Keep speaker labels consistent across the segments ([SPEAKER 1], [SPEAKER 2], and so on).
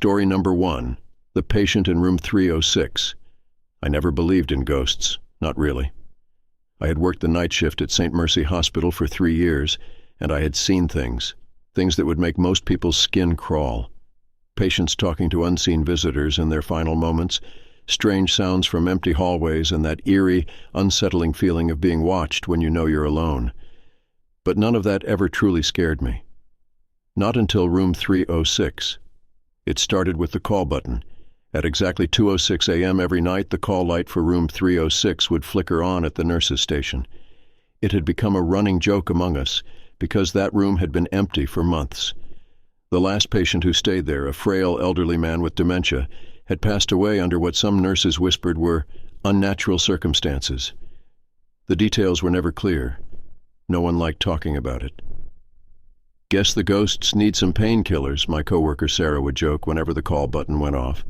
[SPEAKER 1] Story number 1, The Patient in Room 306. I never believed in ghosts, not really. I had worked the night shift at St. Mercy Hospital for 3 years, and I had seen things that would make most people's skin crawl. Patients talking to unseen visitors in their final moments, strange sounds from empty hallways, and that eerie, unsettling feeling of being watched when you know you're alone. But none of that ever truly scared me. Not until room 306. It started with the call button. At exactly 2:06 a.m. every night, the call light for room 306 would flicker on at the nurse's station. It had become a running joke among us, because that room had been empty for months. The last patient who stayed there, a frail elderly man with dementia, had passed away under what some nurses whispered were unnatural circumstances. The details were never clear. No one liked talking about it. "Guess the ghosts need some painkillers," my coworker Sarah would joke whenever the call button went off.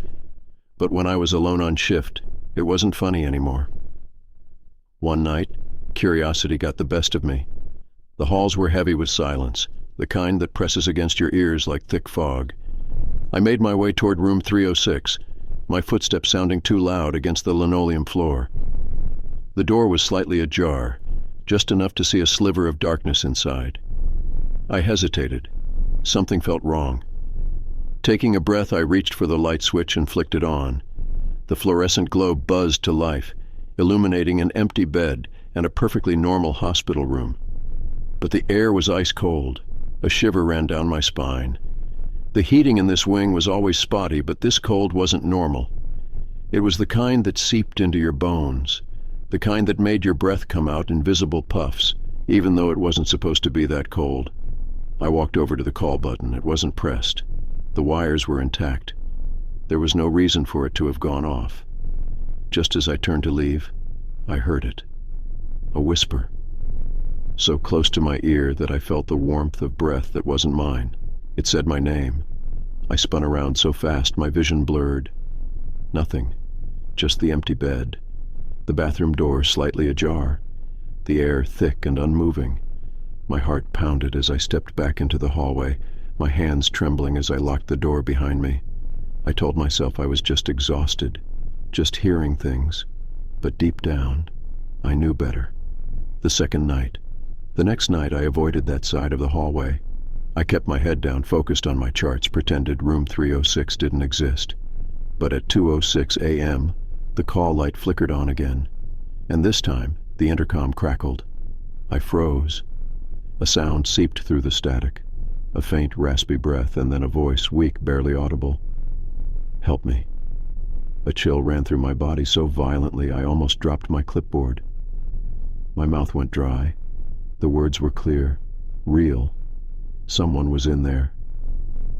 [SPEAKER 1] But when I was alone on shift, it wasn't funny anymore. One night, curiosity got the best of me. The halls were heavy with silence, the kind that presses against your ears like thick fog. I made my way toward room 306, my footsteps sounding too loud against the linoleum floor. The door was slightly ajar, just enough to see a sliver of darkness inside. I hesitated. Something felt wrong. Taking a breath, I reached for the light switch and flicked it on. The fluorescent globe buzzed to life, illuminating an empty bed and a perfectly normal hospital room. But the air was ice cold. A shiver ran down my spine. The heating in this wing was always spotty, but this cold wasn't normal. It was the kind that seeped into your bones, the kind that made your breath come out in visible puffs, even though it wasn't supposed to be that cold. I walked over to the call button. It wasn't pressed. The wires were intact. There was no reason for it to have gone off. Just as I turned to leave, I heard it. A whisper. So close to my ear that I felt the warmth of breath that wasn't mine. It said my name. I spun around so fast my vision blurred. Nothing. Just the empty bed. The bathroom door slightly ajar. The air thick and unmoving. My heart pounded as I stepped back into the hallway, my hands trembling as I locked the door behind me. I told myself I was just exhausted, just hearing things. But deep down, I knew better. The next night I avoided that side of the hallway. I kept my head down, focused on my charts, pretended room 306 didn't exist. But at 2:06 a.m., the call light flickered on again, and this time the intercom crackled. I froze. A sound seeped through the static, a faint, raspy breath, and then a voice, weak, barely audible. "Help me." A chill ran through my body so violently I almost dropped my clipboard. My mouth went dry. The words were clear, real. Someone was in there.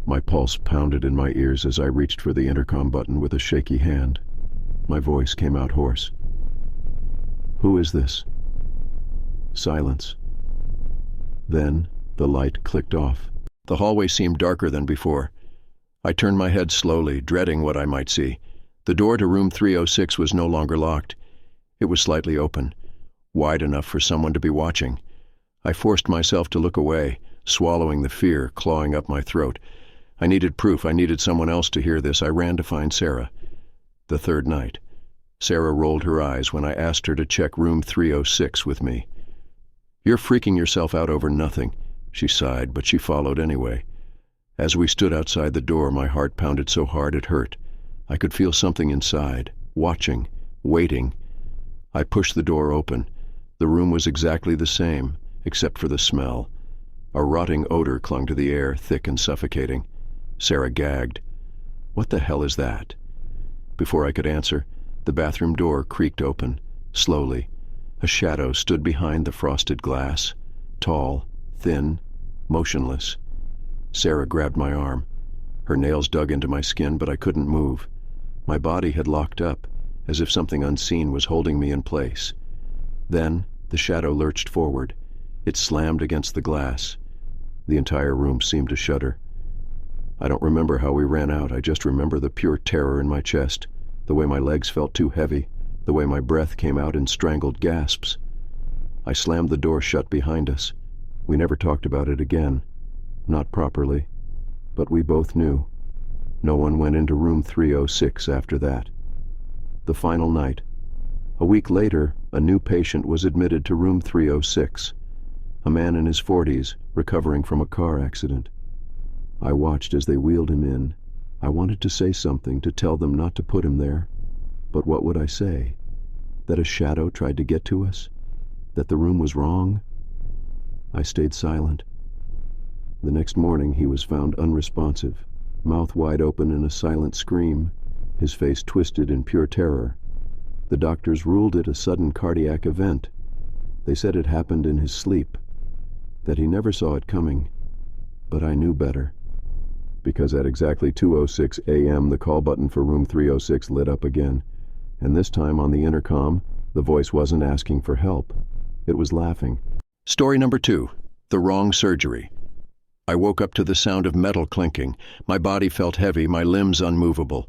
[SPEAKER 1] My pulse pounded in my ears as I reached for the intercom button with a shaky hand. My voice came out hoarse. "Who is this?" Silence. Then the light clicked off. The hallway seemed darker than before. I turned my head slowly, dreading what I might see. The door to room 306 was no longer locked. It was slightly open, wide enough for someone to be watching. I forced myself to look away, swallowing the fear clawing up my throat. I needed proof. I needed someone else to hear this. I ran to find Sarah. The third night. Sarah rolled her eyes when I asked her to check room 306 with me. "You're freaking yourself out over nothing," she sighed, but she followed anyway. As we stood outside the door, my heart pounded so hard it hurt. I could feel something inside, watching, waiting. I pushed the door open. The room was exactly the same, except for the smell. A rotting odor clung to the air, thick and suffocating. Sarah gagged. "What the hell is that?" Before I could answer, the bathroom door creaked open, slowly. A shadow stood behind the frosted glass, tall, thin, motionless. Sarah grabbed my arm. Her nails dug into my skin, but I couldn't move. My body had locked up, as if something unseen was holding me in place. Then the shadow lurched forward. It slammed against the glass. The entire room seemed to shudder. I don't remember how we ran out. I just remember the pure terror in my chest, the way my legs felt too heavy, the way my breath came out in strangled gasps. I slammed the door shut behind us. We never talked about it again. Not properly. But we both knew. No one went into room 306 after that. The final night. A week later, a new patient was admitted to room 306, a man in his 40s, recovering from a car accident. I watched as they wheeled him in. I wanted to say something, to tell them not to put him there. But what would I say? That a shadow tried to get to us? That the room was wrong? I stayed silent. The next morning he was found unresponsive, mouth wide open in a silent scream, his face twisted in pure terror. The doctors ruled it a sudden cardiac event. They said it happened in his sleep, that he never saw it coming. But I knew better, because at exactly 2:06 a.m. the call button for room 306 lit up again, and this time on the intercom, the voice wasn't asking for help. It was laughing. Story number 2, the wrong surgery. I woke up to the sound of metal clinking. My body felt heavy, my limbs unmovable.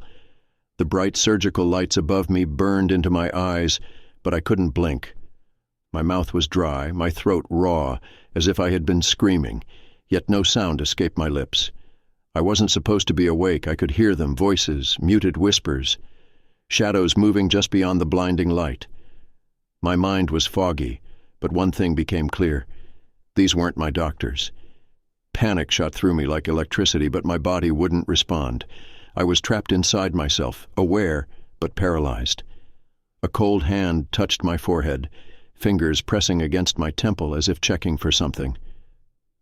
[SPEAKER 1] The bright surgical lights above me burned into my eyes, but I couldn't blink. My mouth was dry, my throat raw, as if I had been screaming, yet no sound escaped my lips. I wasn't supposed to be awake. I could hear them, voices, muted whispers, shadows moving just beyond the blinding light. My mind was foggy, but one thing became clear. These weren't my doctors. Panic shot through me like electricity, but my body wouldn't respond. I was trapped inside myself, aware, but paralyzed. A cold hand touched my forehead, fingers pressing against my temple as if checking for something.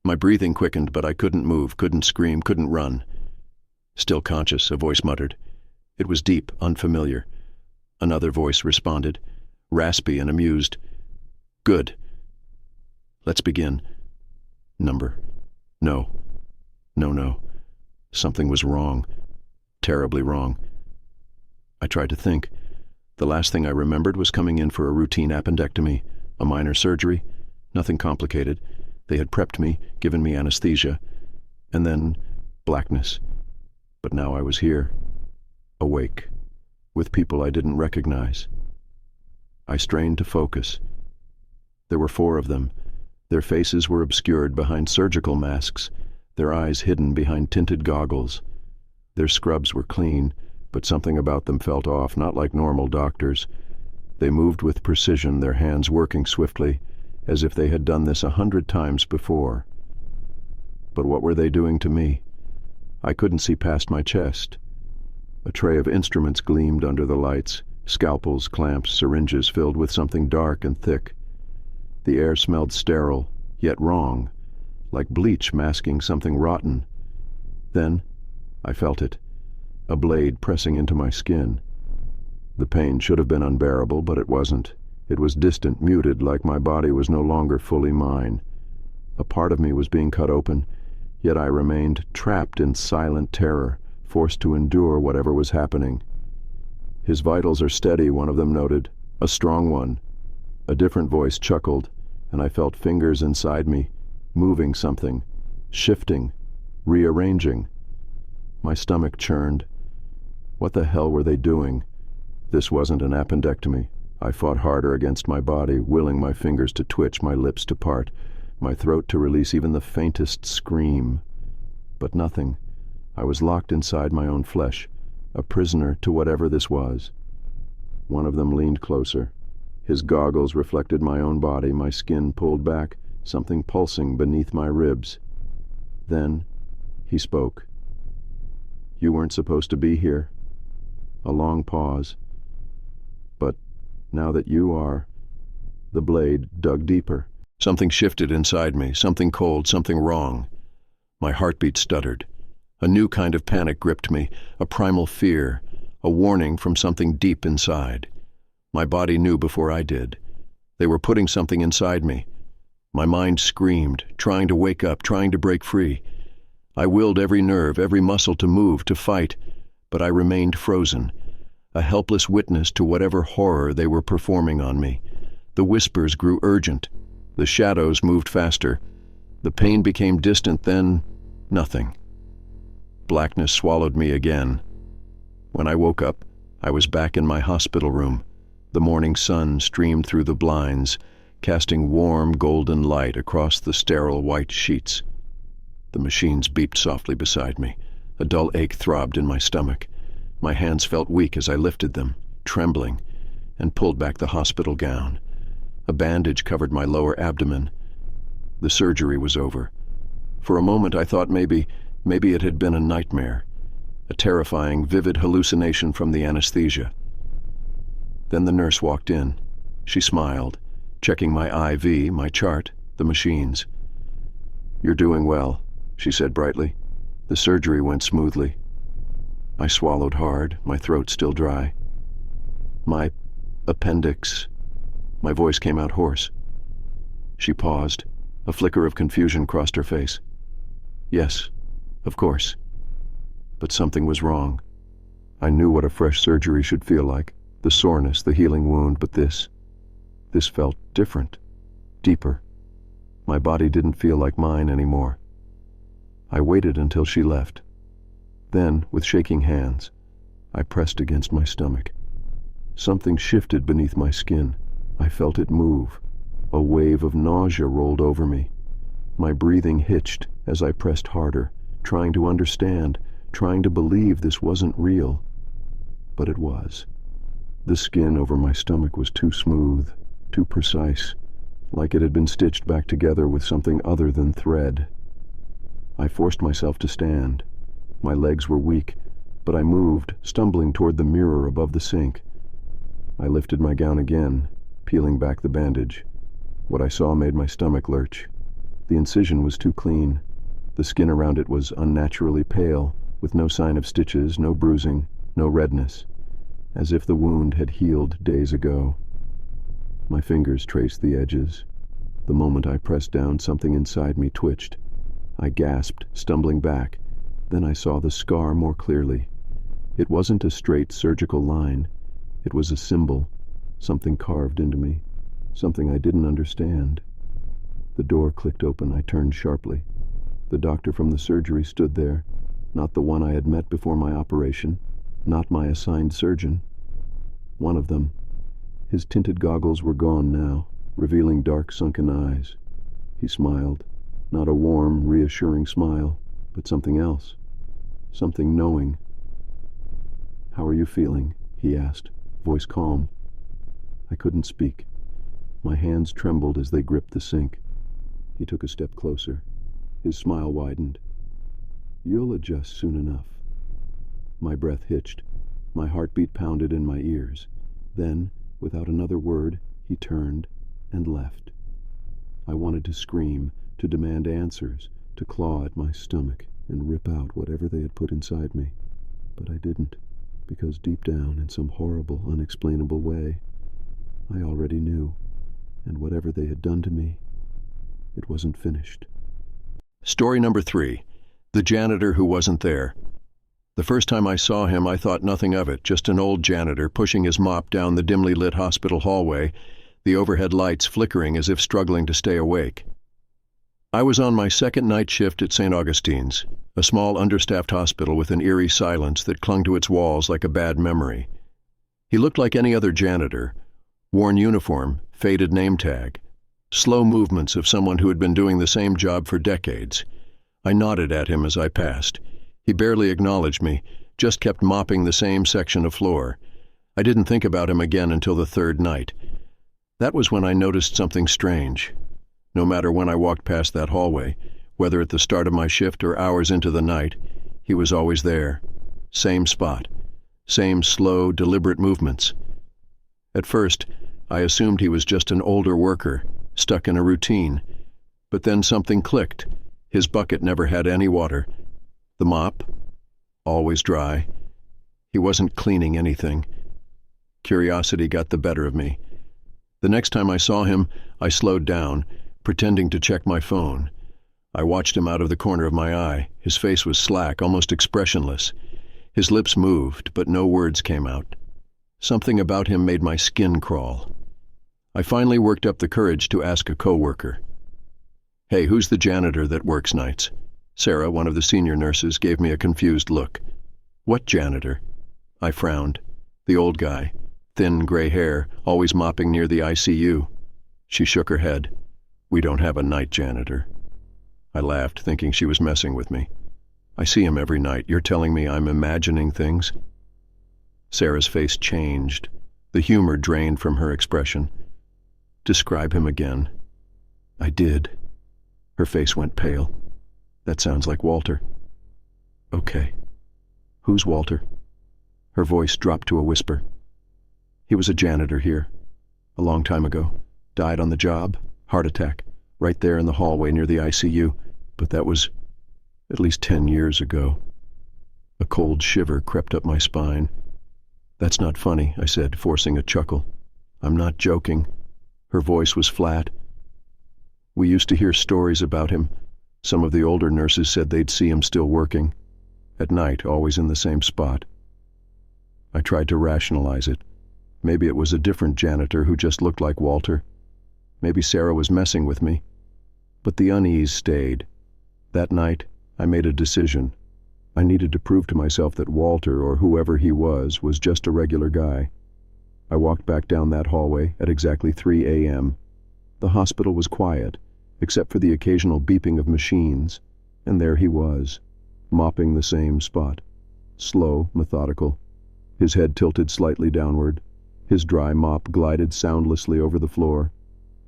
[SPEAKER 1] My breathing quickened, but I couldn't move, couldn't scream, couldn't run. Still conscious, a voice muttered. It was deep, unfamiliar. Another voice responded, raspy and amused. Good. Let's begin. Number. No. No. Something was wrong. Terribly wrong. I tried to think. The last thing I remembered was coming in for a routine appendectomy, a minor surgery, nothing complicated. They had prepped me, given me anesthesia, and then blackness. But now I was here, awake, with people I didn't recognize. I strained to focus. There were 4 of them. Their faces were obscured behind surgical masks, their eyes hidden behind tinted goggles. Their scrubs were clean, but something about them felt off, not like normal doctors. They moved with precision, their hands working swiftly, as if they had done this 100 times before. But what were they doing to me? I couldn't see past my chest. A tray of instruments gleamed under the lights, scalpels, clamps, syringes filled with something dark and thick. The air smelled sterile, yet wrong, like bleach masking something rotten. Then I felt it, a blade pressing into my skin. The pain should have been unbearable, but it wasn't. It was distant, muted, like my body was no longer fully mine. A part of me was being cut open, yet I remained trapped in silent terror, forced to endure whatever was happening. His vitals are steady, one of them noted, a strong one. A different voice chuckled, and I felt fingers inside me, moving something, shifting, rearranging. My stomach churned. What the hell were they doing? This wasn't an appendectomy. I fought harder against my body, willing my fingers to twitch, my lips to part, my throat to release even the faintest scream. But nothing. I was locked inside my own flesh, a prisoner to whatever this was. One of them leaned closer. His goggles reflected my own body, my skin pulled back, something pulsing beneath my ribs. Then he spoke. You weren't supposed to be here. A long pause. But now that you are, the blade dug deeper. Something shifted inside me, something cold, something wrong. My heartbeat stuttered. A new kind of panic gripped me, a primal fear, a warning from something deep inside. My body knew before I did. They were putting something inside me. My mind screamed, trying to wake up, trying to break free. I willed every nerve, every muscle to move, to fight, but I remained frozen, a helpless witness to whatever horror they were performing on me. The whispers grew urgent. The shadows moved faster. The pain became distant, then nothing. Blackness swallowed me again. When I woke up, I was back in my hospital room. The morning sun streamed through the blinds, casting warm golden light across the sterile white sheets. The machines beeped softly beside me. A dull ache throbbed in my stomach. My hands felt weak as I lifted them, trembling, and pulled back the hospital gown. A bandage covered my lower abdomen. The surgery was over. For a moment I thought maybe it had been a nightmare, a terrifying, vivid hallucination from the anesthesia. Then the nurse walked in. She smiled, checking my IV, my chart, the machines. "You're doing well," she said brightly. "The surgery went smoothly." I swallowed hard, my throat still dry. "My appendix." My voice came out hoarse. She paused. A flicker of confusion crossed her face. "Yes, of course." But something was wrong. I knew what a fresh surgery should feel like, the soreness, the healing wound, but this felt different, deeper. My body didn't feel like mine anymore. I waited until she left. Then, with shaking hands, I pressed against my stomach. Something shifted beneath my skin. I felt it move. A wave of nausea rolled over me. My breathing hitched as I pressed harder, trying to understand, trying to believe this wasn't real. But it was. The skin over my stomach was too smooth, too precise, like it had been stitched back together with something other than thread. I forced myself to stand. My legs were weak, but I moved, stumbling toward the mirror above the sink. I lifted my gown again, peeling back the bandage. What I saw made my stomach lurch. The incision was too clean. The skin around it was unnaturally pale, with no sign of stitches, no bruising, no redness, as if the wound had healed days ago. My fingers traced the edges. The moment I pressed down, something inside me twitched. I gasped, stumbling back. Then I saw the scar more clearly. It wasn't a straight surgical line. It was a symbol, something carved into me, something I didn't understand. The door clicked open. I turned sharply. The doctor from the surgery stood there, not the one I had met before my operation, not my assigned surgeon. One of them. His tinted goggles were gone now, revealing dark, sunken eyes. He smiled, not a warm, reassuring smile, but something else, something knowing. "How are you feeling?" he asked, voice calm. I couldn't speak. My hands trembled as they gripped the sink. He took a step closer. His smile widened. "You'll adjust soon enough." My breath hitched. My heartbeat pounded in my ears. Then, without another word, he turned and left. I wanted to scream, to demand answers, to claw at my stomach and rip out whatever they had put inside me. But I didn't, because deep down, in some horrible, unexplainable way, I already knew, and whatever they had done to me, it wasn't finished. Story number 3. The janitor who wasn't there. The first time I saw him, I thought nothing of it, just an old janitor pushing his mop down the dimly lit hospital hallway, the overhead lights flickering as if struggling to stay awake. I was on my second night shift at St. Augustine's, a small understaffed hospital with an eerie silence that clung to its walls like a bad memory. He looked like any other janitor, worn uniform, faded name tag, slow movements of someone who had been doing the same job for decades. I nodded at him as I passed. He barely acknowledged me, just kept mopping the same section of floor. I didn't think about him again until the third night. That was when I noticed something strange. No matter when I walked past that hallway, whether at the start of my shift or hours into the night, he was always there. Same spot. Same slow, deliberate movements. At first, I assumed he was just an older worker, stuck in a routine. But then something clicked. His bucket never had any water. The mop, always dry. He wasn't cleaning anything. Curiosity got the better of me. The next time I saw him, I slowed down, pretending to check my phone. I watched him out of the corner of my eye. His face was slack, almost expressionless. His lips moved, but no words came out. Something about him made my skin crawl. I finally worked up the courage to ask a coworker. "Hey, who's the janitor that works nights?" Sarah, one of the senior nurses, gave me a confused look. "What janitor?" I frowned. "The old guy. Thin, gray hair, always mopping near the ICU." She shook her head. "We don't have a night janitor." I laughed, thinking she was messing with me. I see him every night. You're telling me I'm imagining things?" Sarah's face changed. The humor drained from her expression. "Describe him again." "I did." Her face went pale. "That sounds like Walter." "Okay. Who's Walter?" Her voice dropped to a whisper. "He was a janitor here. A long time ago. Died on the job. Heart attack. Right there in the hallway near the ICU. But that was at least 10 years ago." A cold shiver crept up my spine. "That's not funny," I said, forcing a chuckle. "I'm not joking." Her voice was flat. "We used to hear stories about him. Some of the older nurses said they'd see him still working. At night, always in the same spot." I tried to rationalize it. Maybe it was a different janitor who just looked like Walter. Maybe Sarah was messing with me. But the unease stayed. That night, I made a decision. I needed to prove to myself that Walter, or whoever he was just a regular guy. I walked back down that hallway at exactly 3 a.m. The hospital was quiet, except for the occasional beeping of machines, and there he was, mopping the same spot. Slow, methodical. His head tilted slightly downward. His dry mop glided soundlessly over the floor.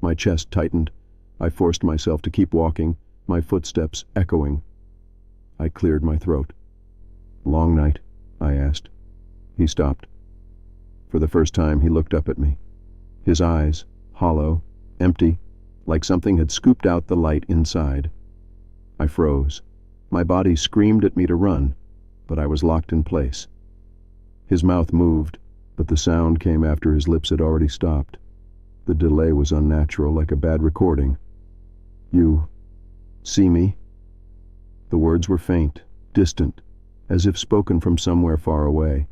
[SPEAKER 1] My chest tightened. I forced myself to keep walking, my footsteps echoing. I cleared my throat. "Long night?" I asked. He stopped. For the first time he looked up at me. His eyes, hollow, empty, like something had scooped out the light inside. I froze. My body screamed at me to run, but I was locked in place. His mouth moved, but the sound came after his lips had already stopped. The delay was unnatural, like a bad recording. "You see me?" The words were faint, distant, as if spoken from somewhere far away.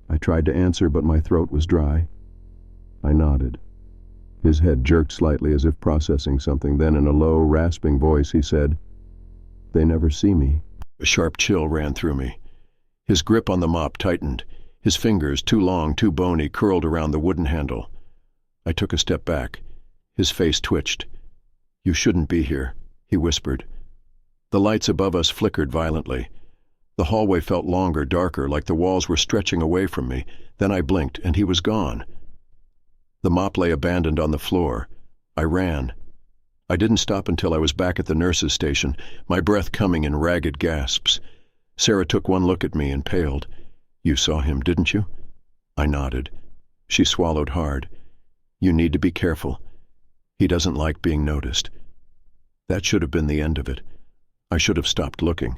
[SPEAKER 1] I tried to answer, but my throat was dry. I nodded. His head jerked slightly as if processing something. Then in a low, rasping voice he said, "They never see me." A sharp chill ran through me. His grip on the mop tightened. His fingers, too long, too bony, curled around the wooden handle. I took a step back. His face twitched. "You shouldn't be here," he whispered. The lights above us flickered violently. The hallway felt longer, darker, like the walls were stretching away from me. Then I blinked, and he was gone. The mop lay abandoned on the floor. I ran. I didn't stop until I was back at the nurse's station, my breath coming in ragged gasps. Sarah took one look at me and paled. "You saw him, didn't you?" I nodded. She swallowed hard. "You need to be careful. He doesn't like being noticed." That should have been the end of it. I should have stopped looking.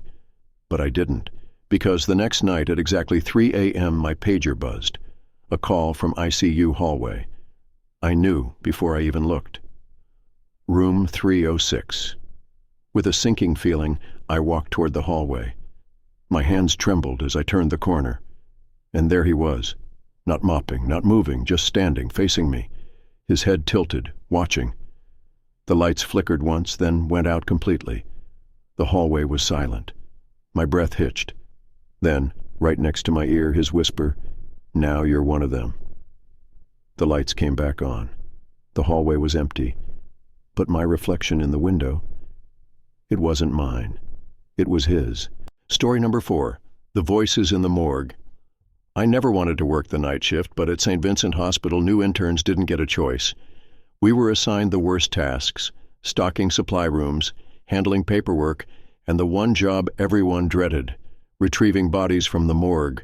[SPEAKER 1] But I didn't, because the next night at exactly 3 a.m. my pager buzzed. A call from ICU hallway. I knew before I even looked. Room 306. With a sinking feeling, I walked toward the hallway. My hands trembled as I turned the corner. And there he was, not mopping, not moving, just standing, facing me, his head tilted, watching. The lights flickered once, then went out completely. The hallway was silent. My breath hitched. Then, right next to my ear, his whisper, "Now you're one of them." The lights came back on. The hallway was empty. But my reflection in the window, it wasn't mine. It was his. Story number 4, The Voices in the Morgue. I never wanted to work the night shift, but at St. Vincent Hospital, new interns didn't get a choice. We were assigned the worst tasks, stocking supply rooms, handling paperwork, and the one job everyone dreaded, retrieving bodies from the morgue.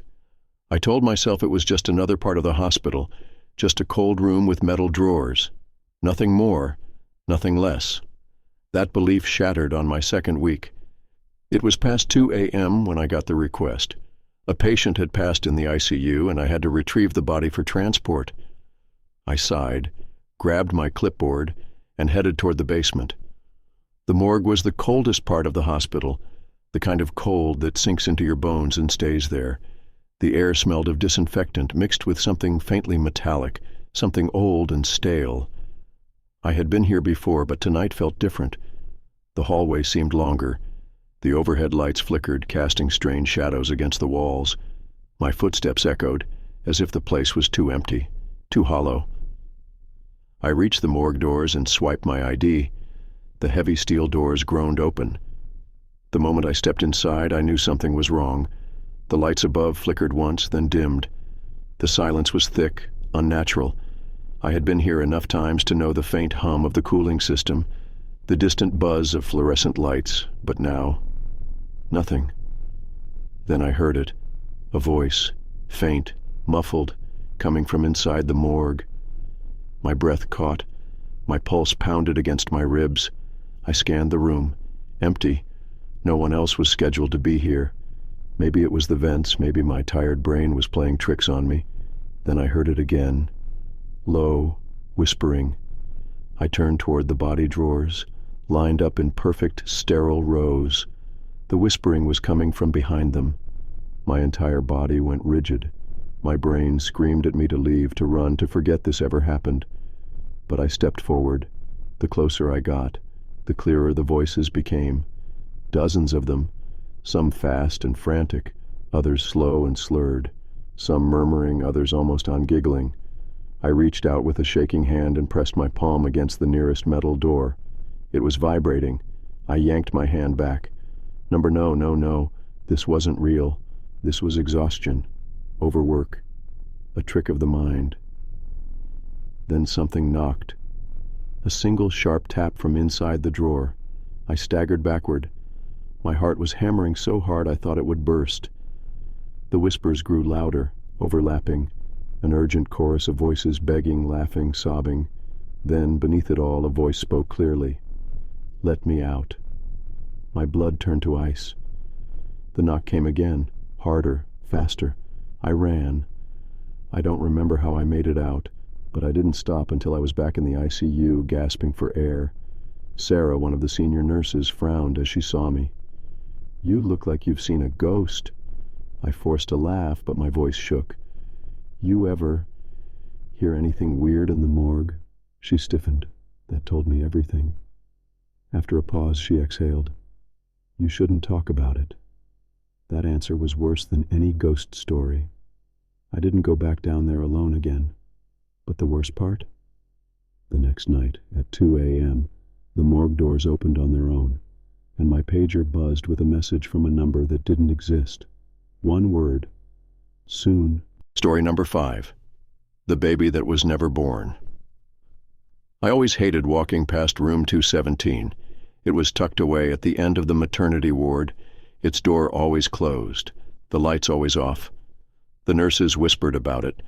[SPEAKER 1] I told myself it was just another part of the hospital, just a cold room with metal drawers. Nothing more, nothing less. That belief shattered on my second week. It was past 2 a.m. when I got the request. A patient had passed in the ICU, and I had to retrieve the body for transport. I sighed, grabbed my clipboard, and headed toward the basement. The morgue was the coldest part of the hospital, the kind of cold that sinks into your bones and stays there. The air smelled of disinfectant mixed with something faintly metallic, something old and stale. I had been here before, but tonight felt different. The hallway seemed longer. The overhead lights flickered, casting strange shadows against the walls. My footsteps echoed, as if the place was too empty, too hollow. I reached the morgue doors and swiped my ID. The heavy steel doors groaned open. The moment I stepped inside, I knew something was wrong. The lights above flickered once, then dimmed. The silence was thick, unnatural. I had been here enough times to know the faint hum of the cooling system, the distant buzz of fluorescent lights, but now, nothing. Then I heard it, a voice, faint, muffled, coming from inside the morgue. My breath caught. My pulse pounded against my ribs. I scanned the room. Empty. No one else was scheduled to be here. Maybe it was the vents, maybe my tired brain was playing tricks on me. Then I heard it again. Low, whispering. I turned toward the body drawers, lined up in perfect, sterile rows. The whispering was coming from behind them. My entire body went rigid. My brain screamed at me to leave, to run, to forget this ever happened. But I stepped forward. The closer I got, the clearer the voices became. Dozens of them, some fast and frantic, others slow and slurred, some murmuring, others almost ungiggling. I reached out with a shaking hand and pressed my palm against the nearest metal door. It was vibrating. I yanked my hand back. No. This wasn't real. This was exhaustion. Overwork. A trick of the mind. Then something knocked. A single sharp tap from inside the drawer. I staggered backward. My heart was hammering so hard I thought it would burst. The whispers grew louder, overlapping, an urgent chorus of voices begging, laughing, sobbing. Then, beneath it all, a voice spoke clearly. "Let me out." My blood turned to ice. The knock came again, harder, faster. I ran. I don't remember how I made it out, but I didn't stop until I was back in the ICU, gasping for air. Sarah, one of the senior nurses, frowned as she saw me. "You look like you've seen a ghost." I forced a laugh, but my voice shook. "You ever hear anything weird in the morgue?" She stiffened. "That told me everything." After a pause, she exhaled. "You shouldn't talk about it." That answer was worse than any ghost story. I didn't go back down there alone again. But the worst part? The next night, at 2 a.m., the morgue doors opened on their own, and my pager buzzed with a message from a number that didn't exist. One word. Soon. Story number 5. The baby that was never born. I always hated walking past room 217. It was tucked away at the end of the maternity ward, its door always closed, the lights always off. The nurses whispered about it,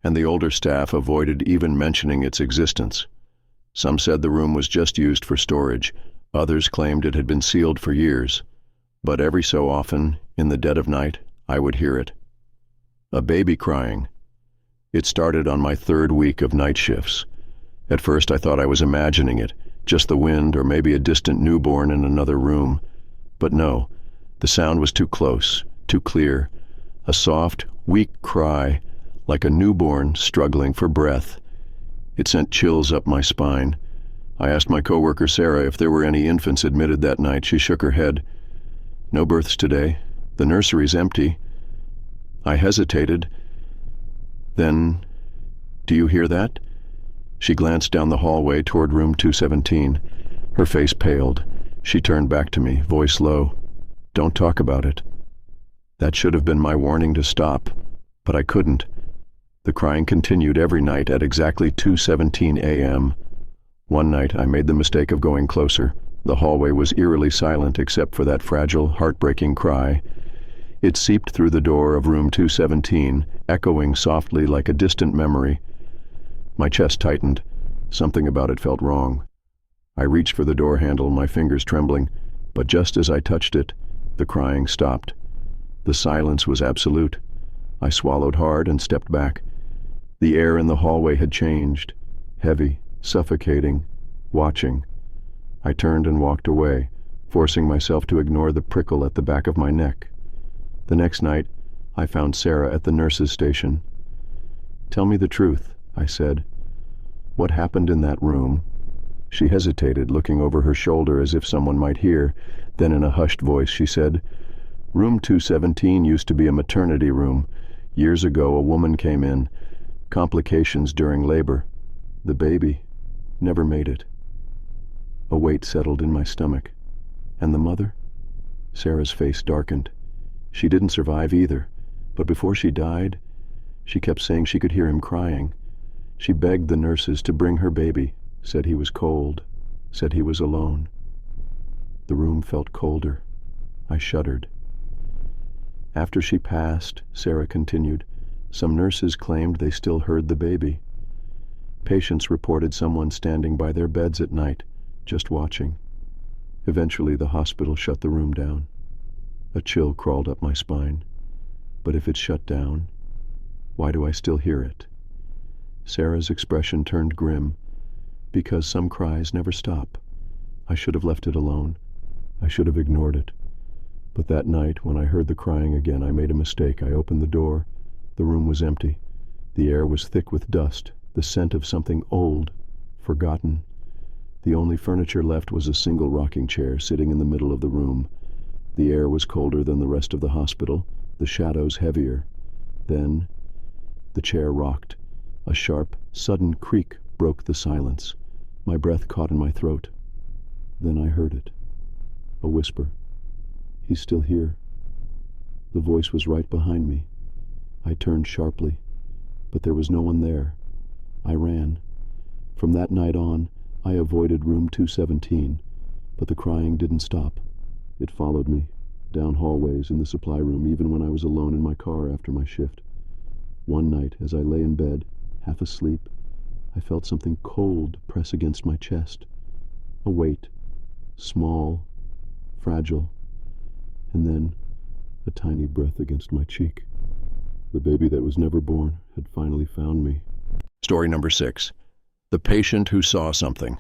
[SPEAKER 1] and the older staff avoided even mentioning its existence. Some said the room was just used for storage, others claimed it had been sealed for years. But every so often, in the dead of night, I would hear it. A baby crying. It started on my 3rd week of night shifts. At first I thought I was imagining it, just the wind or maybe a distant newborn in another room. But no, the sound was too close, too clear. A soft, weak cry, like a newborn struggling for breath. It sent chills up my spine. I asked my coworker Sarah if there were any infants admitted that night. She shook her head. "No births today. The nursery's empty." I hesitated. Then, "Do you hear that?" She glanced down the hallway toward room 217. Her face paled. She turned back to me, voice low. "Don't talk about it." That should have been my warning to stop, but I couldn't. The crying continued every night at exactly 2:17 a.m. One night I made the mistake of going closer. The hallway was eerily silent except for that fragile, heartbreaking cry. It seeped through the door of room 217, echoing softly like a distant memory. My chest tightened. Something about it felt wrong. I reached for the door handle, my fingers trembling, but just as I touched it, the crying stopped. The silence was absolute. I swallowed hard and stepped back. The air in the hallway had changed, heavy, suffocating, watching. I turned and walked away, forcing myself to ignore the prickle at the back of my neck. The next night, I found Sarah at the nurse's station. "Tell me the truth," I said. "What happened in that room?" She hesitated, looking over her shoulder as if someone might hear. Then in a hushed voice she said, "Room 217 used to be a maternity room. Years ago a woman came in. Complications during labor. The baby never made it." A weight settled in my stomach. "And the mother?" Sarah's face darkened. She didn't survive either, but before she died, she kept saying she could hear him crying. She begged the nurses to bring her baby, said he was cold, said he was alone. The room felt colder. I shuddered. After she passed, Sarah continued, some nurses claimed they still heard the baby. Patients reported someone standing by their beds at night, just watching. Eventually the hospital shut the room down. A chill crawled up my spine. But if it's shut down, why do I still hear it? Sarah's expression turned grim. Because some cries never stop. I should have left it alone. I should have ignored it. But that night, when I heard the crying again, I made a mistake. I opened the door. The room was empty. The air was thick with dust, the scent of something old, forgotten. The only furniture left was a single rocking chair sitting in the middle of the room. The air was colder than the rest of the hospital, the shadows heavier. Then, the chair rocked. A sharp, sudden creak broke the silence. My breath caught in my throat. Then I heard it. A whisper. He's still here. The voice was right behind me. I turned sharply, but there was no one there. I ran. From that night on, I avoided room 217, but the crying didn't stop. It followed me, down hallways in the supply room, even when I was alone in my car after my shift. One night, as I lay in bed, half asleep, I felt something cold press against my chest. A weight, small, fragile, and then a tiny breath against my cheek. The baby that was never born had finally found me. Story number 6. The patient who saw something.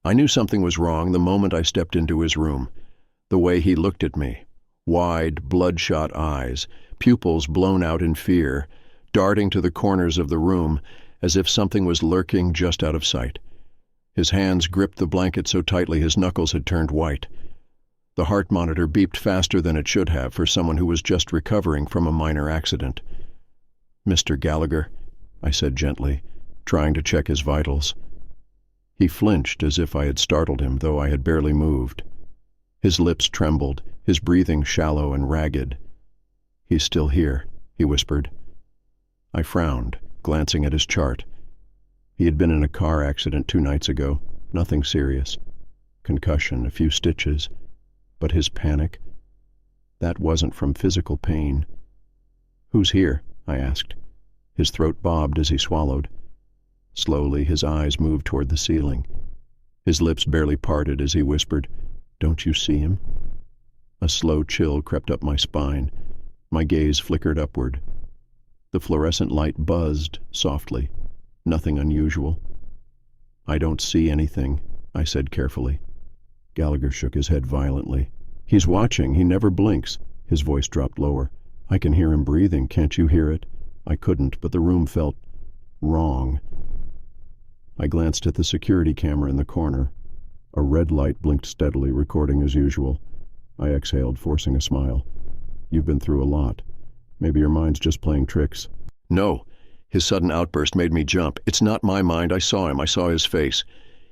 [SPEAKER 1] I knew something was wrong the moment I stepped into his room. The way he looked at me. Wide, bloodshot eyes, pupils blown out in fear, darting to the corners of the room as if something was lurking just out of sight. His hands gripped the blanket so tightly his knuckles had turned white. The heart monitor beeped faster than it should have for someone who was just recovering from a minor accident. "Mr. Gallagher," I said gently, trying to check his vitals. He flinched as if I had startled him, though I had barely moved. His lips trembled, his breathing shallow and ragged. "He's still here," he whispered. I frowned, glancing at his chart. He had been in a car accident 2 nights ago, nothing serious. Concussion, a few stitches. But his panic? That wasn't from physical pain. "Who's here?" I asked. His throat bobbed as he swallowed. Slowly, his eyes moved toward the ceiling. His lips barely parted as he whispered, "Don't you see him?" A slow chill crept up my spine. My gaze flickered upward. The fluorescent light buzzed softly. Nothing unusual. "I don't see anything," I said carefully. Gallagher shook his head violently. "He's watching. He never blinks." His voice dropped lower. "I can hear him breathing. Can't you hear it?" I couldn't, but the room felt wrong. I glanced at the security camera in the corner. A red light blinked steadily, recording as usual. I exhaled, forcing a smile. "You've been through a lot. Maybe your mind's just playing tricks." "No." His sudden outburst made me jump. "It's not my mind. I saw him. I saw his face."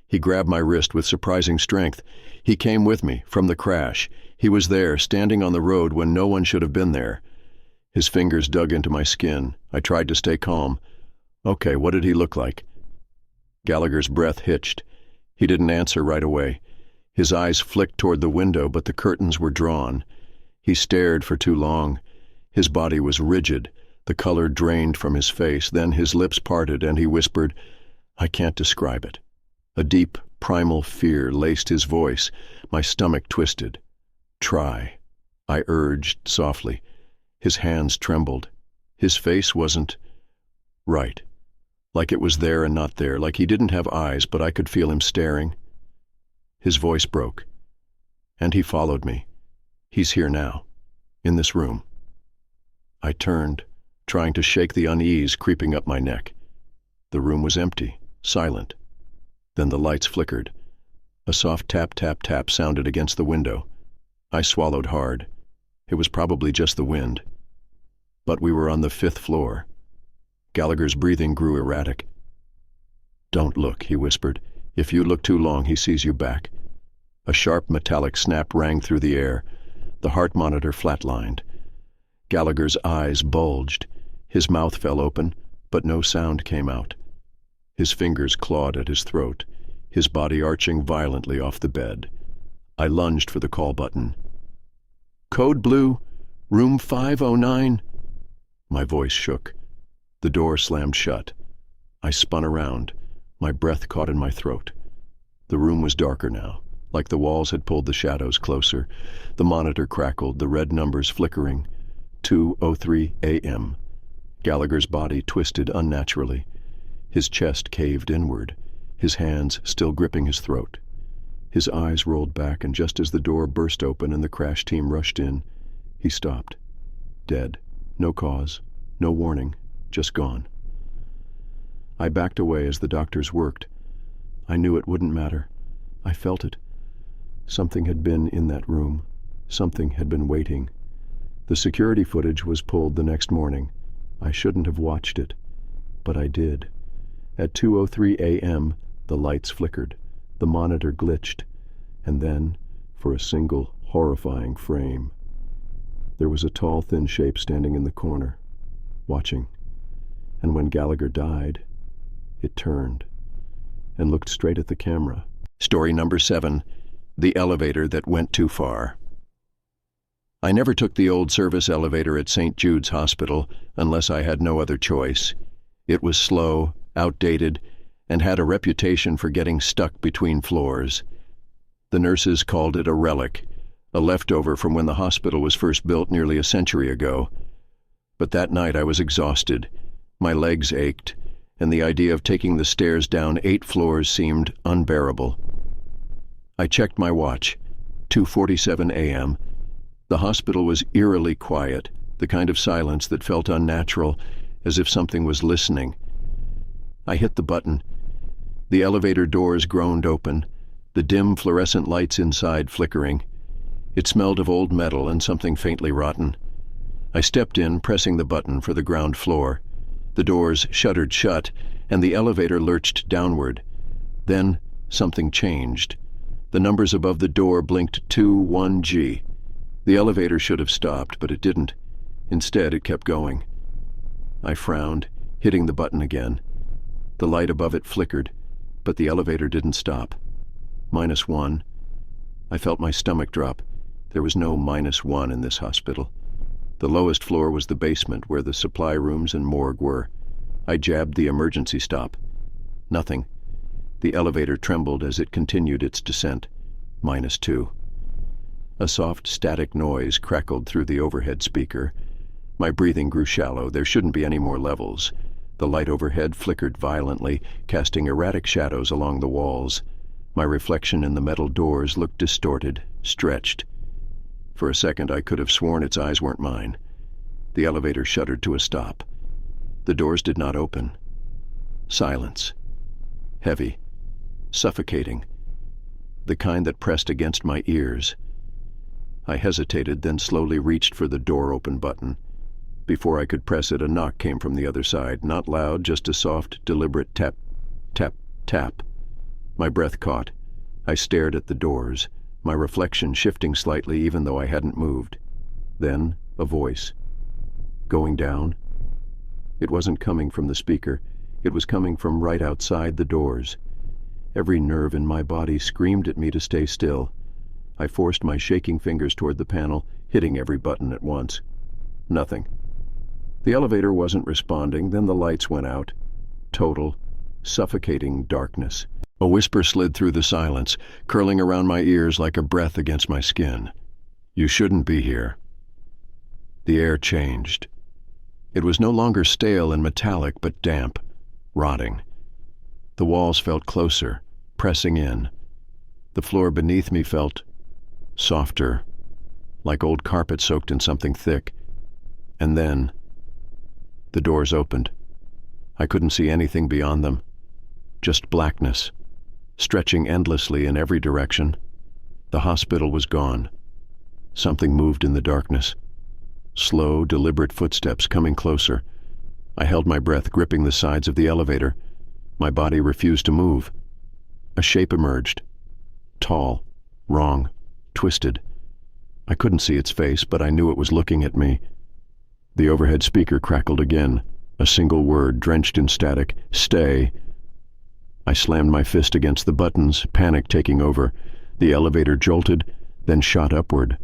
[SPEAKER 1] He grabbed my wrist with surprising strength. He came with me, from the crash. He was there, standing on the road when no one should have been there. His fingers dug into my skin. I tried to stay calm. "Okay, what did he look like?" Gallagher's breath hitched. He didn't answer right away. His eyes flicked toward the window, but the curtains were drawn. He stared for too long. His body was rigid. The color drained from his face. Then his lips parted, and he whispered, "I can't describe it." A deep, primal fear laced his voice. My stomach twisted. "Try," I urged softly. His hands trembled. His face wasn't right. Like it was there and not there, like he didn't have eyes, but I could feel him staring. His voice broke. "And he followed me. He's here now, in this room." I turned, trying to shake the unease creeping up my neck. The room was empty, silent. Then the lights flickered. A soft tap, tap, tap sounded against the window. I swallowed hard. It was probably just the wind. But we were on the 5th floor. Gallagher's breathing grew erratic. "Don't look," he whispered. "If you look too long, he sees you back." A sharp metallic snap rang through the air. The heart monitor flatlined. Gallagher's eyes bulged. His mouth fell open, but no sound came out. His fingers clawed at his throat, his body arching violently off the bed. I lunged for the call button. "Code Blue, room 509. My voice shook. The door slammed shut. I spun around. My breath caught in my throat. The room was darker now, like the walls had pulled the shadows closer. The monitor crackled, the red numbers flickering. 2:03 a.m. Gallagher's body twisted unnaturally. His chest caved inward, his hands still gripping his throat. His eyes rolled back, and just as the door burst open and the crash team rushed in, he stopped. Dead. No cause, no warning, just gone. I backed away as the doctors worked. I knew it wouldn't matter. I felt it. Something had been in that room. Something had been waiting. The security footage was pulled the next morning. I shouldn't have watched it, but I did. At 2:03 a.m., the lights flickered, the monitor glitched, and then, for a single, horrifying frame, there was a tall, thin shape standing in the corner, watching. And when Gallagher died, it turned and looked straight at the camera. Story number 7, The Elevator That Went Too Far. I never took the old service elevator at St. Jude's Hospital unless I had no other choice. It was slow, outdated, and had a reputation for getting stuck between floors. The nurses called it a relic, a leftover from when the hospital was first built nearly a century ago. But that night I was exhausted. My legs ached, and the idea of taking the stairs down 8 floors seemed unbearable. I checked my watch. 2:47 a.m. The hospital was eerily quiet, the kind of silence that felt unnatural, as if something was listening. I hit the button. The elevator doors groaned open, the dim fluorescent lights inside flickering. It smelled of old metal and something faintly rotten. I stepped in, pressing the button for the ground floor. The doors shuttered shut, and the elevator lurched downward. Then something changed. The numbers above the door blinked 21G. The elevator should have stopped, but it didn't. Instead, it kept going. I frowned, hitting the button again. The light above it flickered, but the elevator didn't stop. -1. I felt my stomach drop. There was no -1 in this hospital. The lowest floor was the basement, where the supply rooms and morgue were. I jabbed the emergency stop. Nothing. The elevator trembled as it continued its descent. -2. A soft, static noise crackled through the overhead speaker. My breathing grew shallow. There shouldn't be any more levels. The light overhead flickered violently, casting erratic shadows along the walls. My reflection in the metal doors looked distorted, stretched. For a second, I could have sworn its eyes weren't mine. The elevator shuddered to a stop. The doors did not open. Silence. Heavy. Suffocating. The kind that pressed against my ears. I hesitated, then slowly reached for the door-open button. Before I could press it, a knock came from the other side, not loud, just a soft, deliberate tap, tap, tap. My breath caught. I stared at the doors, my reflection shifting slightly even though I hadn't moved. Then, a voice. Going down? It wasn't coming from the speaker. It was coming from right outside the doors. Every nerve in my body screamed at me to stay still. I forced my shaking fingers toward the panel, hitting every button at once. Nothing. The elevator wasn't responding, then the lights went out. Total, suffocating darkness. A whisper slid through the silence, curling around my ears like a breath against my skin. You shouldn't be here. The air changed. It was no longer stale and metallic, but damp, rotting. The walls felt closer, pressing in. The floor beneath me felt softer, like old carpet soaked in something thick. And then, the doors opened. I couldn't see anything beyond them. Just blackness, stretching endlessly in every direction. The hospital was gone. Something moved in the darkness. Slow, deliberate footsteps coming closer. I held my breath, gripping the sides of the elevator. My body refused to move. A shape emerged. Tall, wrong, twisted. I couldn't see its face, but I knew it was looking at me. The overhead speaker crackled again, a single word drenched in static, "Stay." I slammed my fist against the buttons, panic taking over. The elevator jolted, then shot upward.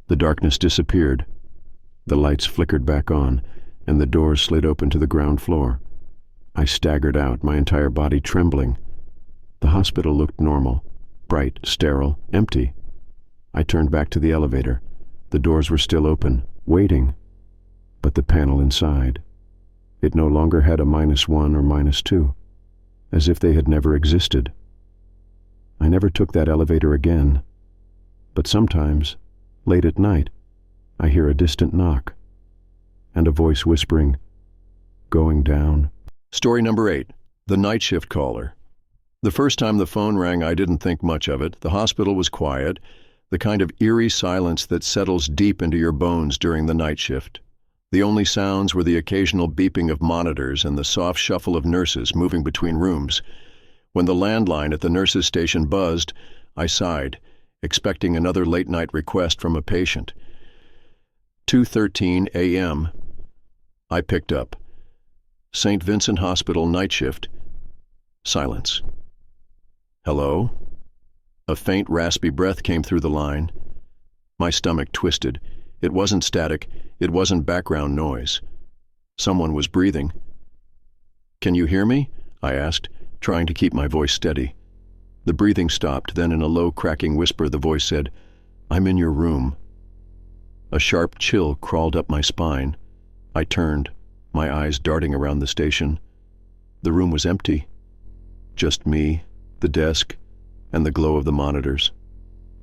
[SPEAKER 1] The darkness disappeared. The lights flickered back on, and the doors slid open to the ground floor. I staggered out, my entire body trembling. The hospital looked normal, bright, sterile, empty. I turned back to the elevator. The doors were still open, waiting. But the panel inside, it no longer had a -1 or -2, as if they had never existed. I never took that elevator again, but sometimes, late at night, I hear a distant knock, and a voice whispering, "Going down." Story number 8, The Night Shift Caller. The first time the phone rang, I didn't think much of it. The hospital was quiet, the kind of eerie silence that settles deep into your bones during the night shift. The only sounds were the occasional beeping of monitors and the soft shuffle of nurses moving between rooms. When the landline at the nurses' station buzzed, I sighed, expecting another late-night request from a patient. 2:13 a.m. I picked up. St. Vincent Hospital night shift. Silence. Hello? A faint, raspy breath came through the line. My stomach twisted. It wasn't static. It wasn't background noise. Someone was breathing. "Can you hear me?" I asked, trying to keep my voice steady. The breathing stopped, then in a low, cracking whisper the voice said, "I'm in your room." A sharp chill crawled up my spine. I turned, my eyes darting around the station. The room was empty. Just me, the desk, and the glow of the monitors.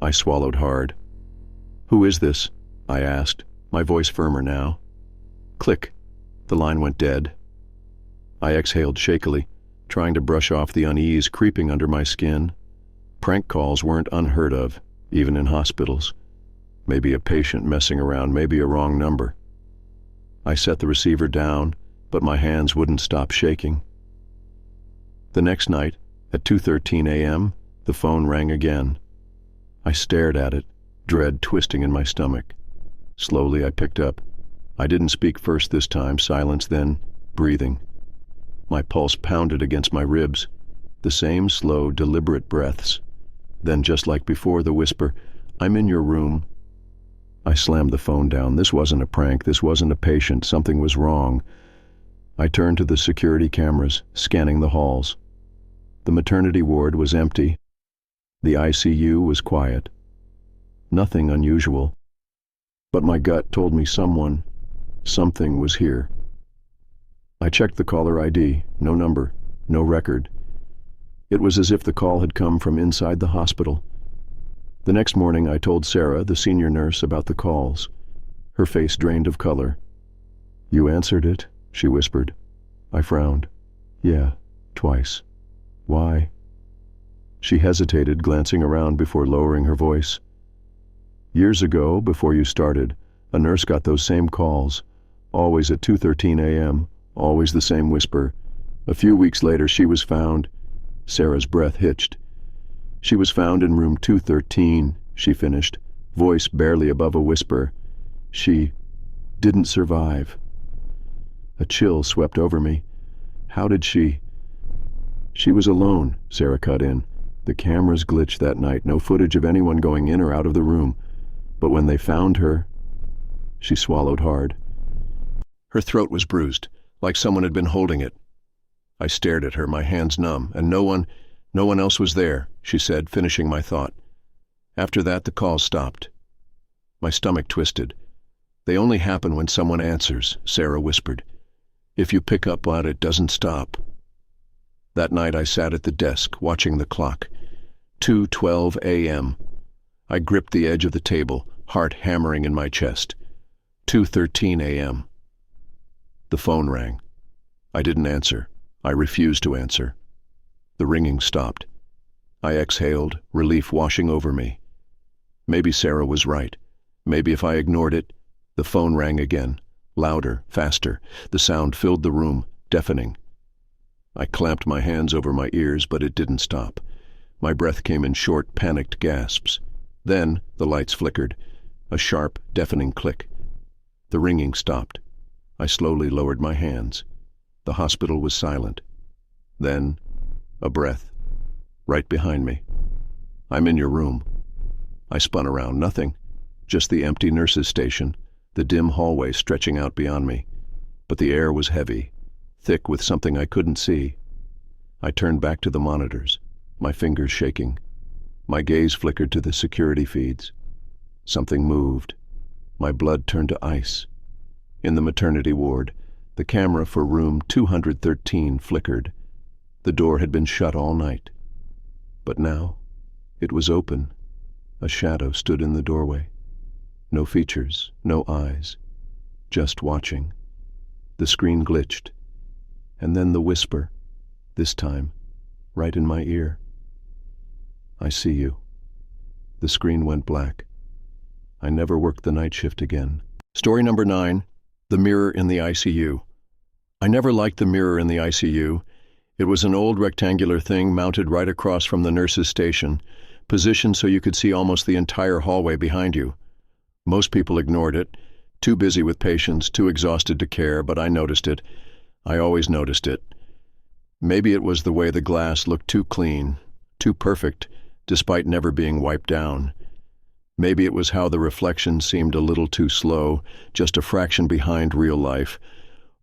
[SPEAKER 1] I swallowed hard. "Who is this?" I asked, my voice firmer now. Click. The line went dead. I exhaled shakily, trying to brush off the unease creeping under my skin. Prank calls weren't unheard of, even in hospitals. Maybe a patient messing around, maybe a wrong number. I set the receiver down, but my hands wouldn't stop shaking. The next night, at 2:13 a.m., the phone rang again. I stared at it, dread twisting in my stomach. Slowly I picked up. I didn't speak first this time, silence, then breathing. My pulse pounded against my ribs, the same slow, deliberate breaths. Then, just like before, the whisper, "I'm in your room." I slammed the phone down. This wasn't a prank. This wasn't a patient. Something was wrong. I turned to the security cameras, scanning the halls. The maternity ward was empty. The ICU was quiet. Nothing unusual. But my gut told me something was here. I checked the caller ID. No number, no record. It was as if the call had come from inside the hospital. The next morning I told Sarah, the senior nurse, about the calls. Her face drained of color. "You answered it," she whispered. I frowned. "Yeah, twice. Why?" She hesitated, glancing around before lowering her voice. "Years ago, before you started, a nurse got those same calls, always at 2:13 a.m., always the same whisper. A few weeks later she was found." Sarah's breath hitched. "She was found in room 213, she finished, voice barely above a whisper. "She didn't survive." A chill swept over me. "How did she—" "She was alone," Sarah cut in. "The cameras glitched that night, no footage of anyone going in or out of the room. But when they found her—" She swallowed hard. Her throat was bruised, like someone had been holding it. I stared at her, my hands numb, and no one else was there, she said, finishing my thought. After that, the calls stopped. My stomach twisted. "They only happen when someone answers," Sarah whispered. "If you pick up on it, it doesn't stop." That night I sat at the desk, watching the clock. 2:12 a.m. I gripped the edge of the table, heart hammering in my chest. 2:13 a.m. The phone rang. I didn't answer. I refused to answer. The ringing stopped. I exhaled, relief washing over me. Maybe Sarah was right. Maybe if I ignored it. The phone rang again, louder, faster. The sound filled the room, deafening. I clamped my hands over my ears, but it didn't stop. My breath came in short, panicked gasps. Then the lights flickered. A sharp, deafening click. The ringing stopped. I slowly lowered my hands. The hospital was silent. Then, a breath. Right behind me. "I'm in your room." I spun around. Nothing. Just the empty nurses' station, the dim hallway stretching out beyond me. But the air was heavy, thick with something I couldn't see. I turned back to the monitors, my fingers shaking. My gaze flickered to the security feeds. Something moved. My blood turned to ice. In the maternity ward, the camera for room 213 flickered. The door had been shut all night. But now, it was open. A shadow stood in the doorway. No features, no eyes. Just watching. The screen glitched. And then the whisper, this time, right in my ear. "I see you." The screen went black. I never worked the night shift again. Story number 9, The Mirror in the ICU. I never liked the mirror in the ICU. It was an old rectangular thing mounted right across from the nurse's station, positioned so you could see almost the entire hallway behind you. Most people ignored it, too busy with patients, too exhausted to care, but I noticed it. I always noticed it. Maybe it was the way the glass looked too clean, too perfect, despite never being wiped down. Maybe it was how the reflection seemed a little too slow, just a fraction behind real life.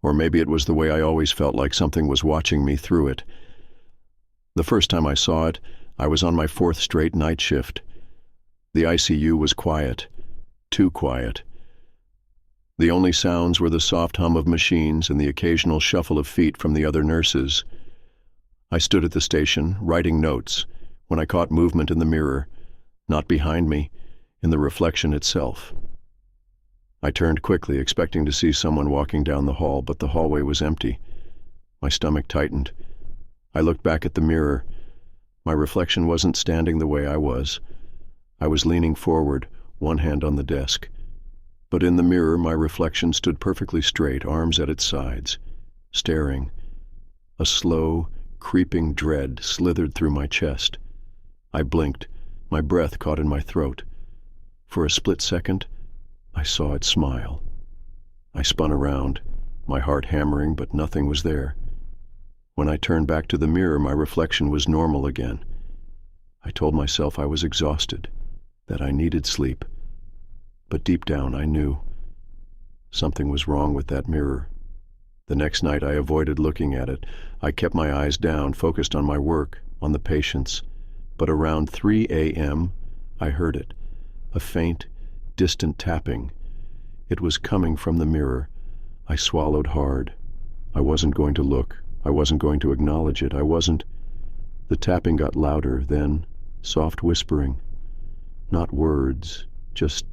[SPEAKER 1] Or maybe it was the way I always felt like something was watching me through it. The first time I saw it, I was on my 4th straight night shift. The ICU was quiet, too quiet. The only sounds were the soft hum of machines and the occasional shuffle of feet from the other nurses. I stood at the station, writing notes, when I caught movement in the mirror, not behind me, in the reflection itself. I turned quickly, expecting to see someone walking down the hall, but the hallway was empty. My stomach tightened. I looked back at the mirror. My reflection wasn't standing the way I was. I was leaning forward, one hand on the desk. But in the mirror, my reflection stood perfectly straight, arms at its sides, staring. A slow, creeping dread slithered through my chest. I blinked, my breath caught in my throat. For a split second, I saw it smile. I spun around, my heart hammering, but nothing was there. When I turned back to the mirror, my reflection was normal again. I told myself I was exhausted, that I needed sleep. But deep down, I knew something was wrong with that mirror. The next night, I avoided looking at it. I kept my eyes down, focused on my work, on the patients. But around 3 a.m., I heard it, a faint, distant tapping. It was coming from the mirror. I swallowed hard. I wasn't going to look. I wasn't going to acknowledge it. I wasn't. The tapping got louder, then soft whispering. Not words, just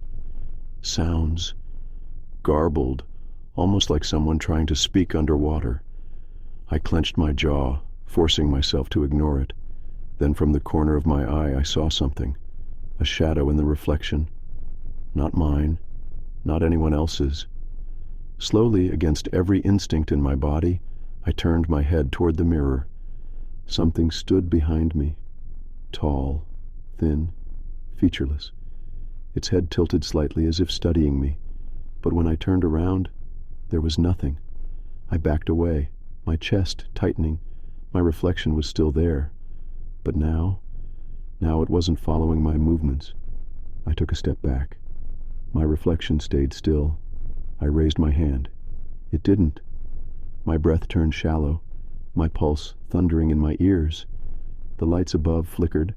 [SPEAKER 1] sounds, garbled, almost like someone trying to speak underwater. I clenched my jaw, forcing myself to ignore it. Then from the corner of my eye, I saw something, a shadow in the reflection. Not mine, not anyone else's. Slowly, against every instinct in my body, I turned my head toward the mirror. Something stood behind me, tall, thin, featureless. Its head tilted slightly as if studying me. But when I turned around, there was nothing. I backed away, my chest tightening. My reflection was still there. But now it wasn't following my movements. I took a step back. My reflection stayed still. I raised my hand. It didn't. My breath turned shallow, my pulse thundering in my ears. The lights above flickered,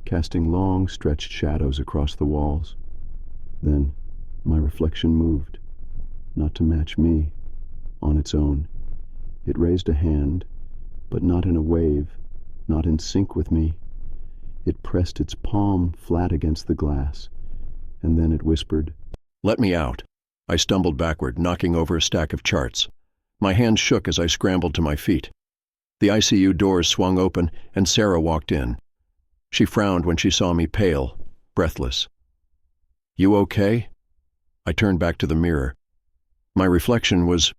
[SPEAKER 1] casting long, stretched shadows across the walls. Then my reflection moved, not to match me, on its own. It raised a hand, but not in a wave, not in sync with me. It pressed its palm flat against the glass, and then it whispered, "Let me out." I stumbled backward, knocking over a stack of charts. My hands shook as I scrambled to my feet. The ICU doors swung open, and Sarah walked in. She frowned when she saw me, pale, breathless. "You okay?" I turned back to the mirror. My reflection was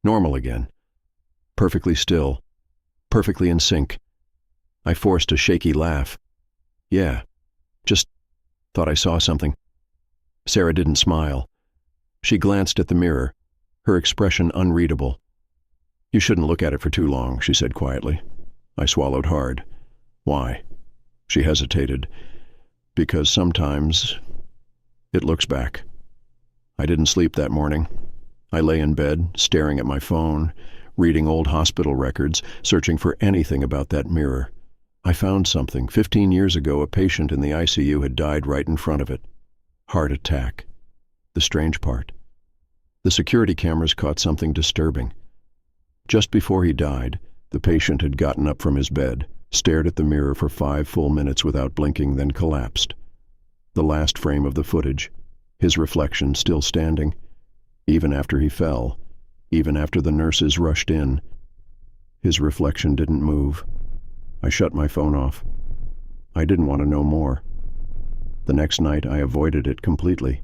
[SPEAKER 1] normal again, perfectly still, perfectly in sync. I forced a shaky laugh. "Yeah, just thought I saw something." Sarah didn't smile. She glanced at the mirror, her expression unreadable. "You shouldn't look at it for too long," she said quietly. I swallowed hard. "Why?" She hesitated. "Because sometimes it looks back." I didn't sleep that morning. I lay in bed, staring at my phone, reading old hospital records, searching for anything about that mirror. I found something. 15 years ago, a patient in the ICU had died right in front of it. Heart attack. The strange part: the security cameras caught something disturbing. Just before he died, the patient had gotten up from his bed, stared at the mirror for 5 full minutes without blinking, then collapsed. The last frame of the footage, his reflection still standing, even after he fell, even after the nurses rushed in. His reflection didn't move. I shut my phone off. I didn't want to know more. The next night I avoided it completely.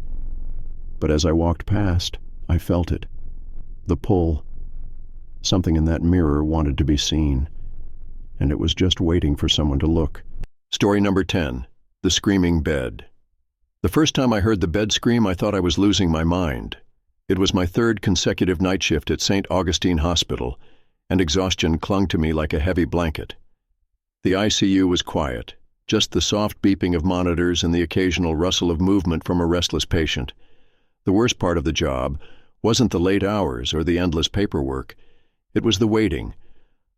[SPEAKER 1] But as I walked past, I felt it. The pull. Something in that mirror wanted to be seen, and it was just waiting for someone to look. Story number 10. The Screaming Bed. The first time I heard the bed scream, I thought I was losing my mind. It was my 3rd consecutive night shift at St. Augustine Hospital, and exhaustion clung to me like a heavy blanket. The ICU was quiet, just the soft beeping of monitors and the occasional rustle of movement from a restless patient. The worst part of the job wasn't the late hours or the endless paperwork. It was the waiting,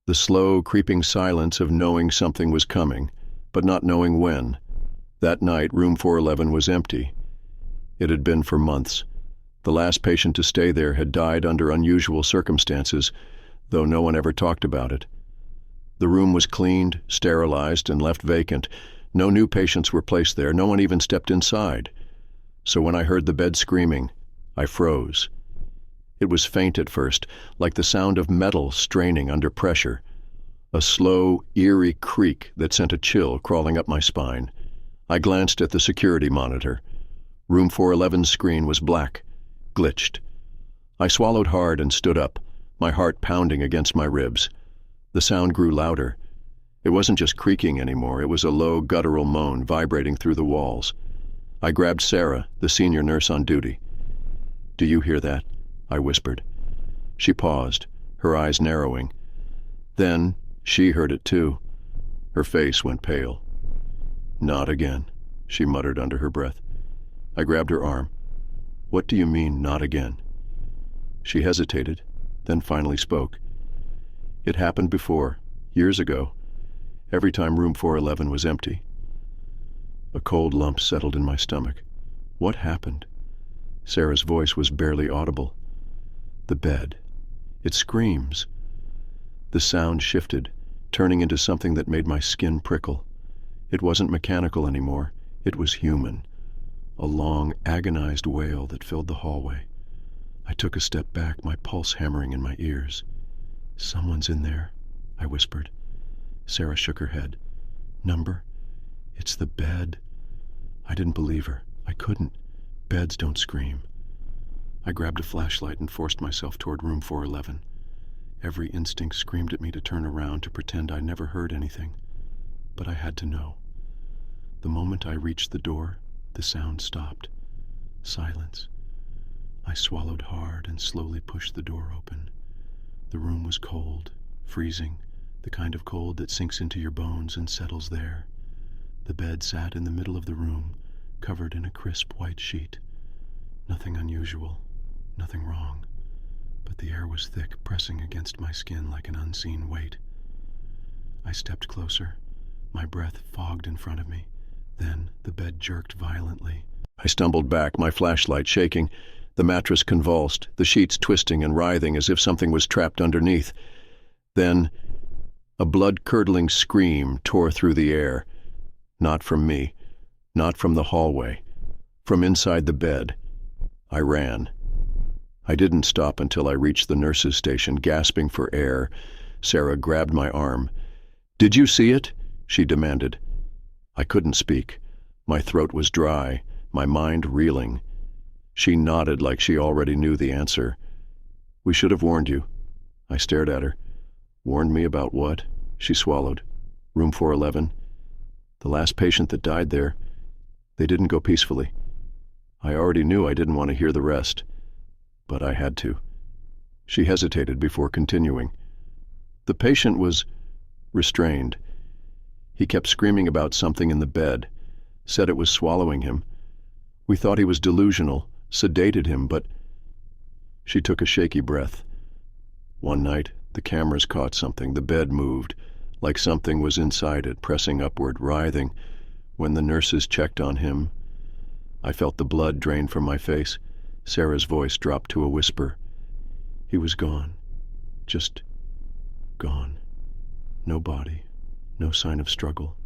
[SPEAKER 1] the slow, creeping silence of knowing something was coming, but not knowing when. That night, room 411 was empty. It had been for months. The last patient to stay there had died under unusual circumstances, though no one ever talked about it. The room was cleaned, sterilized, and left vacant. No new patients were placed there. No one even stepped inside. So when I heard the bed screaming, I froze. It was faint at first, like the sound of metal straining under pressure. A slow, eerie creak that sent a chill crawling up my spine. I glanced at the security monitor. Room 411's screen was black, glitched. I swallowed hard and stood up, my heart pounding against my ribs. The sound grew louder. It wasn't just creaking anymore. It was a low, guttural moan vibrating through the walls. I grabbed Sarah, the senior nurse on duty. "Do you hear that?" I whispered. She paused, her eyes narrowing. Then she heard it too. Her face went pale. "Not again," she muttered under her breath. I grabbed her arm. "What do you mean, not again?" She hesitated, then finally spoke. "It happened before, years ago, every time room 411 was empty." A cold lump settled in my stomach. What happened? Sarah's voice was barely audible. "The bed. It screams." The sound shifted, turning into something that made my skin prickle. It wasn't mechanical anymore. It was human. A long, agonized wail that filled the hallway. I took a step back, my pulse hammering in my ears. "Someone's in there," I whispered. Sarah shook her head. "Number? It's the bed." I didn't believe her. I couldn't. Beds don't scream. I grabbed a flashlight and forced myself toward room 411. Every instinct screamed at me to turn around, to pretend I never heard anything. But I had to know. The moment I reached the door, the sound stopped. Silence. I swallowed hard and slowly pushed the door open. The room was cold, freezing, the kind of cold that sinks into your bones and settles there. The bed sat in the middle of the room, covered in a crisp white sheet. Nothing unusual, nothing wrong, but the air was thick, pressing against my skin like an unseen weight. I stepped closer, my breath fogged in front of me. Then the bed jerked violently. I stumbled back, my flashlight shaking. The mattress convulsed, the sheets twisting and writhing as if something was trapped underneath. Then a blood-curdling scream tore through the air. Not from me, not from the hallway, from inside the bed. I ran. I didn't stop until I reached the nurse's station, gasping for air. Sarah grabbed my arm. "Did you see it?" she demanded. I couldn't speak. My throat was dry, my mind reeling. She nodded like she already knew the answer. "We should have warned you." I stared at her. "Warned me about what?" She swallowed. "Room 411. The last patient that died there. They didn't go peacefully." I already knew I didn't want to hear the rest, but I had to. She hesitated before continuing. The patient was restrained. He kept screaming about something in the bed, said it was swallowing him. We thought he was delusional, sedated him, but... She took a shaky breath. One night, the cameras caught something. The bed moved, like something was inside it, pressing upward, writhing. When the nurses checked on him, I felt the blood drain from my face. Sarah's voice dropped to a whisper. He was gone. Just gone. No body, no sign of struggle.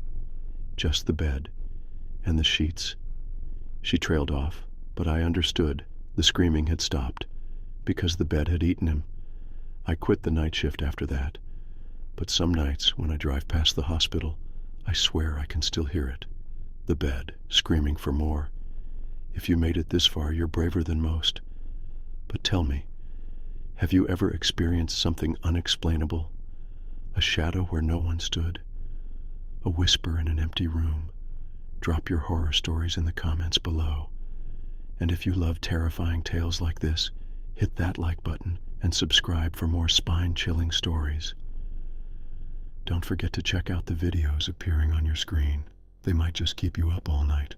[SPEAKER 1] Just the bed and the sheets. She trailed off, but I understood. The screaming had stopped, because the bed had eaten him. I quit the night shift after that, but some nights when I drive past the hospital, I swear I can still hear it. The bed, screaming for more. If you made it this far, you're braver than most. But tell me, have you ever experienced something unexplainable? A shadow where no one stood? A whisper in an empty room? Drop your horror stories in the comments below. And if you love terrifying tales like this, hit that like button and subscribe for more spine-chilling stories. Don't forget to check out the videos appearing on your screen. They might just keep you up all night.